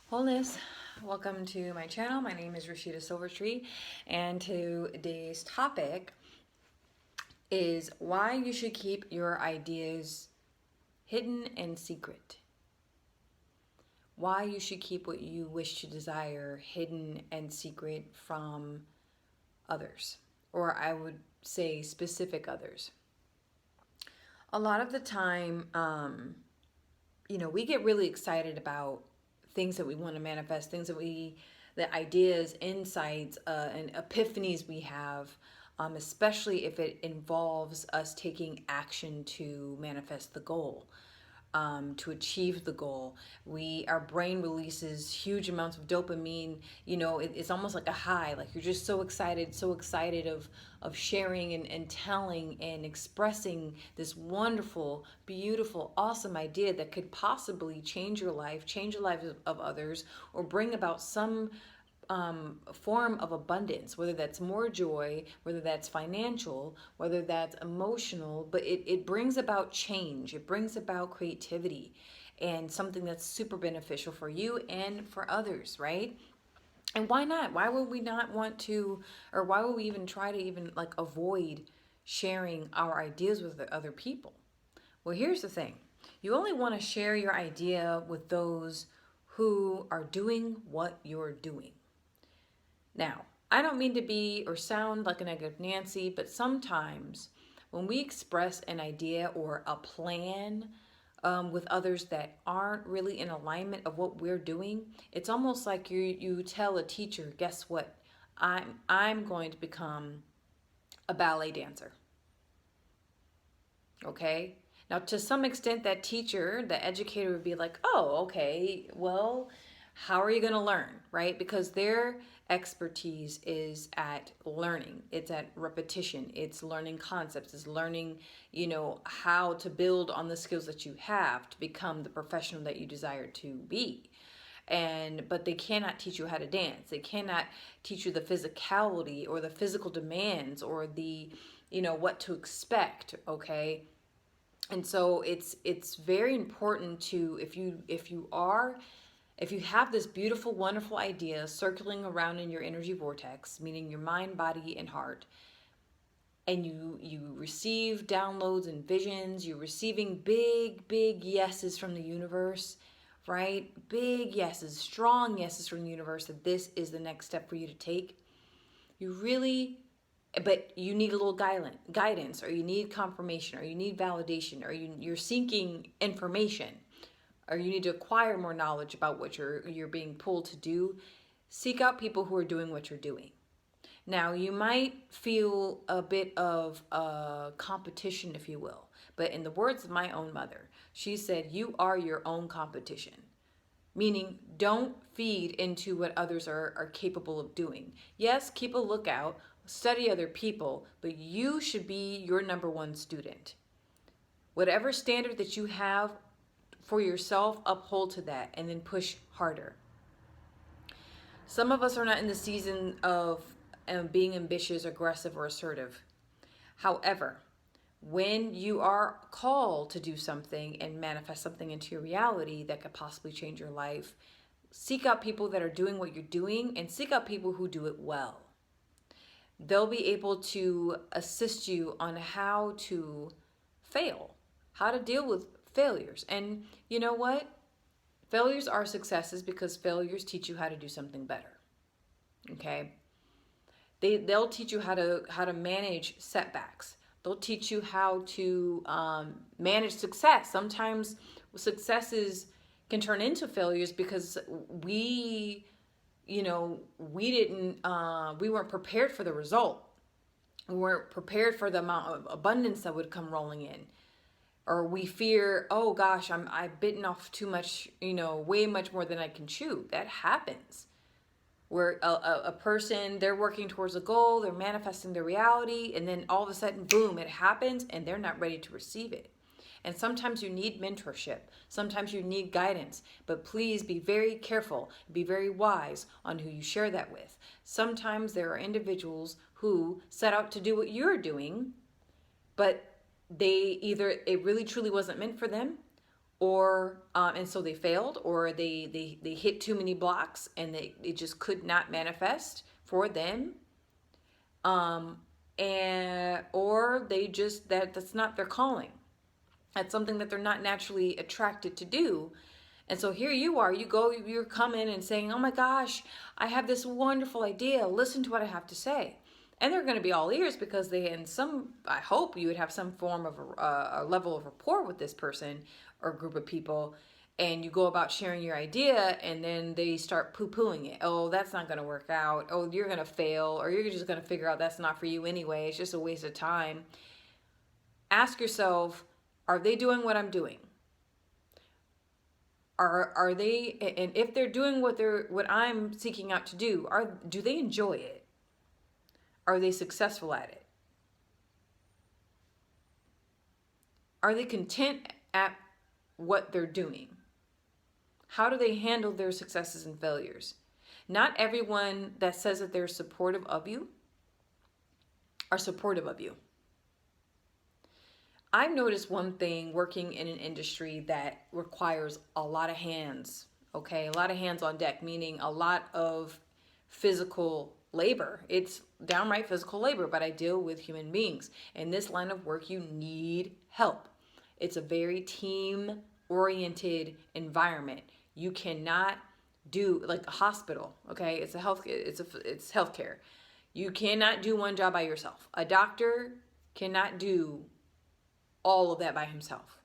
Wholeness. Welcome to my channel. My name is Rashida Silvertree, and today's topic is why you should keep your ideas hidden and secret. Why you should keep what you wish to desire hidden and secret from others, or I would say specific others. A lot of the time, we get really excited about things that we want to manifest, the ideas, insights, and epiphanies we have, especially if it involves us taking action to manifest the goal. To achieve the goal, our brain releases huge amounts of dopamine. It's almost like a high, like you're just so excited of sharing and telling and expressing this wonderful, beautiful, awesome idea that could possibly change your life, change the lives of others, or bring about some form of abundance, whether that's more joy, whether that's financial, whether that's emotional, but it brings about change. It brings about creativity and something that's super beneficial for you and for others, right? And why not? Why would we not want to, or why would we even try to even avoid sharing our ideas with other people? Well, here's the thing. You only want to share your idea with those who are doing what you're doing. Now, I don't mean to be or sound like a negative Nancy, but sometimes when we express an idea or a plan with others that aren't really in alignment of what we're doing, it's almost like you tell a teacher, guess what? I'm going to become a ballet dancer. Okay? Now, to some extent, that teacher, the educator would be like, oh, okay, well, how are you going to learn, right? Because their expertise is at learning. It's at repetition. It's learning concepts. It's learning, how to build on the skills that you have to become the professional that you desire to be. But they cannot teach you how to dance. They cannot teach you the physicality or the physical demands or the, what to expect, okay? And so it's very important to, if you have this beautiful, wonderful idea circling around in your energy vortex, meaning your mind, body, and heart, and you receive downloads and visions, you're receiving big yeses from the universe, right? Big yeses, strong yeses from the universe that this is the next step for you to take. But you need a little guidance, or you need confirmation, or you need validation, or you're seeking information, or you need to acquire more knowledge about what you're being pulled to do. Seek out people who are doing what you're doing. Now, you might feel a bit of competition, if you will, but in the words of my own mother, she said, you are your own competition. Meaning, don't feed into what others are capable of doing. Yes, keep a lookout, study other people, but you should be your number one student. Whatever standard that you have for yourself, uphold to that and then push harder. Some of us are not in the season of being ambitious, aggressive, or assertive. However, when you are called to do something and manifest something into your reality that could possibly change your life, seek out people that are doing what you're doing and seek out people who do it well. They'll be able to assist you on how to fail, how to deal with failures. And you know what? Failures are successes because failures teach you how to do something better. Okay? They'll teach you how to manage setbacks. They'll teach you how to manage success. Sometimes successes can turn into failures because we weren't prepared for the result. We weren't prepared for the amount of abundance that would come rolling in. Or we fear, oh gosh, I've bitten off too much, way much more than I can chew. That happens. Where a person, they're working towards a goal, they're manifesting their reality, and then all of a sudden, boom, it happens, and they're not ready to receive it. And sometimes you need mentorship. Sometimes you need guidance. But please be very careful, be very wise on who you share that with. Sometimes there are individuals who set out to do what you're doing, but it really truly wasn't meant for them, or and so they failed, or they hit too many blocks and it just could not manifest for them, and or they just that's not their calling. That's something that they're not naturally attracted to do. And so here you are, you're coming and saying, oh my gosh, I have this wonderful idea. Listen to what I have to say. And they're going to be all ears because I hope you would have some form of a level of rapport with this person or group of people. And you go about sharing your idea and then they start poo-pooing it. Oh, that's not going to work out. Oh, you're going to fail, or you're just going to figure out that's not for you anyway. It's just a waste of time. Ask yourself, are they doing what I'm doing? Are they, and if they're doing what I'm seeking out to do, do they enjoy it? Are they successful at it? Are they content at what they're doing? How do they handle their successes and failures? Not everyone that says that they're supportive of you are supportive of you. I've noticed one thing working in an industry that requires a lot of hands, okay? A lot of hands on deck, meaning a lot of physical labor. It's downright physical labor, but I deal with human beings. In this line of work, you need help. It's a very team-oriented environment. You cannot do like a hospital, okay? It's healthcare. You cannot do one job by yourself. A doctor cannot do all of that by himself.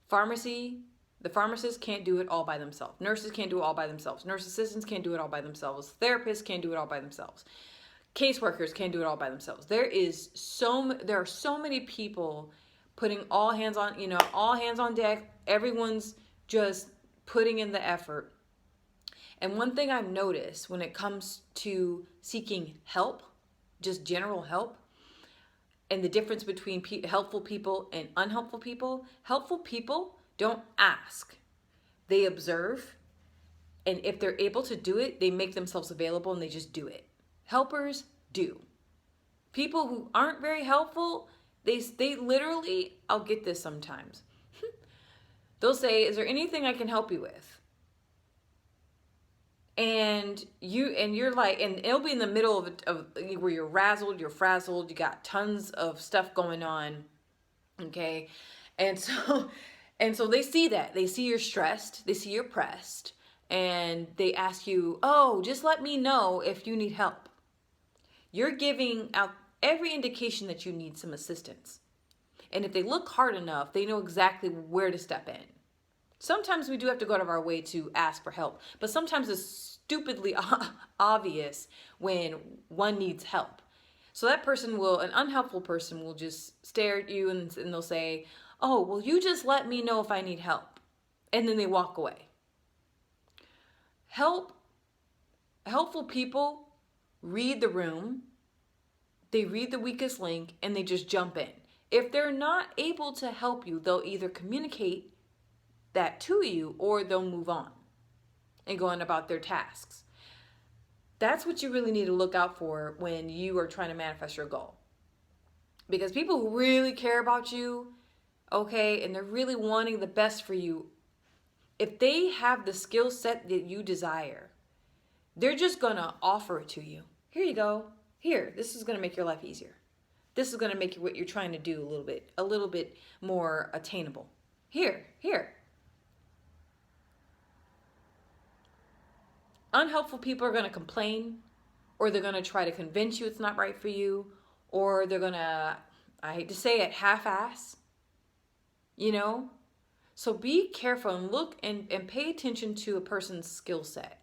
The pharmacists can't do it all by themselves. Nurses can't do it all by themselves. Nurse assistants can't do it all by themselves. Therapists can't do it all by themselves. Caseworkers can't do it all by themselves. There are so many people putting all hands on deck. Everyone's just putting in the effort. And one thing I've noticed when it comes to seeking help, just general help, and the difference between helpful people and unhelpful people. Helpful people don't ask. They observe. And if they're able to do it, they make themselves available and they just do it. Helpers do. People who aren't very helpful, they literally, I'll get this sometimes. They'll say, is there anything I can help you with? And you're like, and it'll be in the middle of where you're you're frazzled, you got tons of stuff going on, okay? And so they see that. They see you're stressed, they see you're pressed, and they ask you, oh, just let me know if you need help. You're giving out every indication that you need some assistance. And if they look hard enough, they know exactly where to step in. Sometimes we do have to go out of our way to ask for help, but sometimes it's stupidly obvious when one needs help. So an unhelpful person will just stare at you and they'll say, oh, well, you just let me know if I need help. And then they walk away. Helpful people read the room, they read the weakest link, and they just jump in. If they're not able to help you, they'll either communicate that to you or they'll move on and go on about their tasks. That's what you really need to look out for when you are trying to manifest your goal. Because people who really care about you, okay, and they're really wanting the best for you, if they have the skill set that you desire, they're just going to offer it to you. Here you go. Here, this is going to make your life easier. This is going to make what you're trying to do a little bit more attainable. Here. Unhelpful people are going to complain, or they're going to try to convince you it's not right for you, or they're going to, I hate to say it, half-ass, So be careful and look and pay attention to a person's skill set.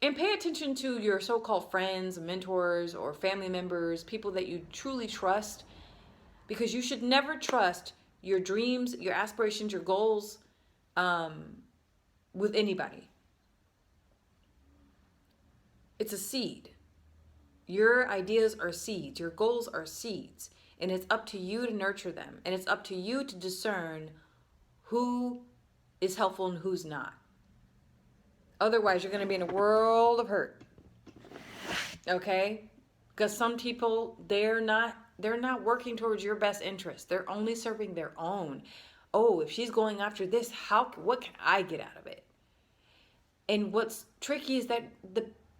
And pay attention to your so-called friends, mentors, or family members, people that you truly trust, because you should never trust your dreams, your aspirations, your goals with anybody. It's a seed. Your ideas are seeds. Your goals are seeds. And it's up to you to nurture them. And it's up to you to discern who is helpful and who's not. Otherwise, you're going to be in a world of hurt. Okay? Because some people, they're not working towards your best interest. They're only serving their own. oh, if she's going after this, what can I get out of it? And what's tricky is that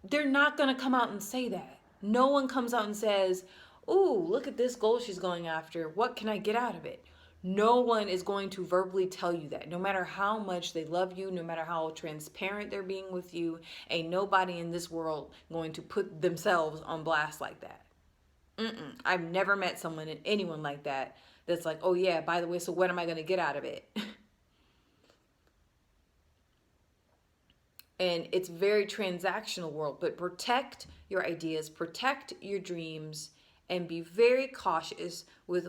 they're not going to come out and say that. No one comes out and says, ooh, look at this goal she's going after. What can I get out of it? No one is going to verbally tell you that. No matter how much they love you, no matter how transparent they're being with you, ain't nobody in this world going to put themselves on blast like that. I've never met anyone like that that's like, oh yeah, by the way, so what am I going to get out of it? And it's very transactional world, but protect your ideas, protect your dreams, and be very cautious with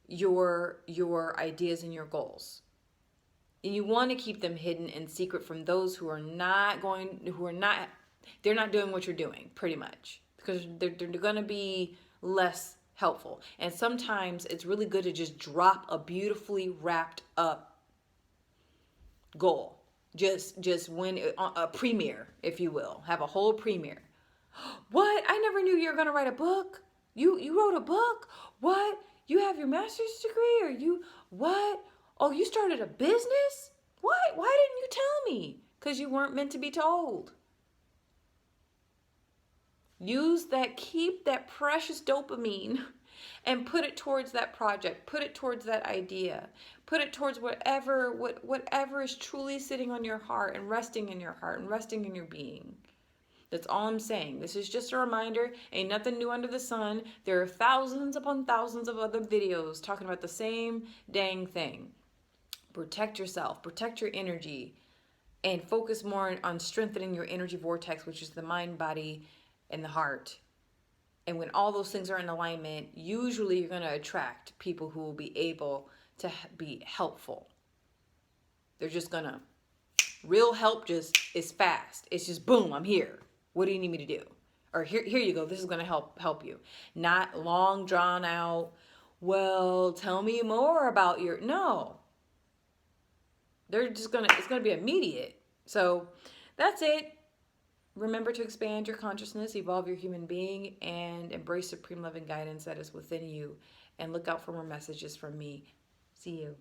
your ideas and your goals. And you want to keep them hidden and secret from those they're not doing what you're doing, pretty much, because they're going to be less helpful. And sometimes it's really good to just drop a beautifully wrapped up goal. Just win a premiere, if you will. Have a whole premiere. What? I never knew you were going to write a book. You wrote a book? What? You have your master's degree? Or what? Oh, you started a business? What? Why didn't you tell me? Because you weren't meant to be told. Keep that precious dopamine and put it towards that project. Put it towards that idea. Put it towards whatever is truly sitting on your heart and resting in your heart and resting in your being. That's all I'm saying. This is just a reminder. Ain't nothing new under the sun. There are thousands upon thousands of other videos talking about the same dang thing. Protect yourself. Protect your energy. And focus more on strengthening your energy vortex, which is the mind, body, and the heart. And when all those things are in alignment, usually you're going to attract people who will be able to be helpful. They're just going to, real help just is fast. It's just boom, I'm here. What do you need me to do? Or here you go. This is going to help you. Not long drawn out. Well, tell me more about no. It's going to be immediate. So that's it. Remember to expand your consciousness, evolve your human being, and embrace supreme love and guidance that is within you. And look out for more messages from me. See you.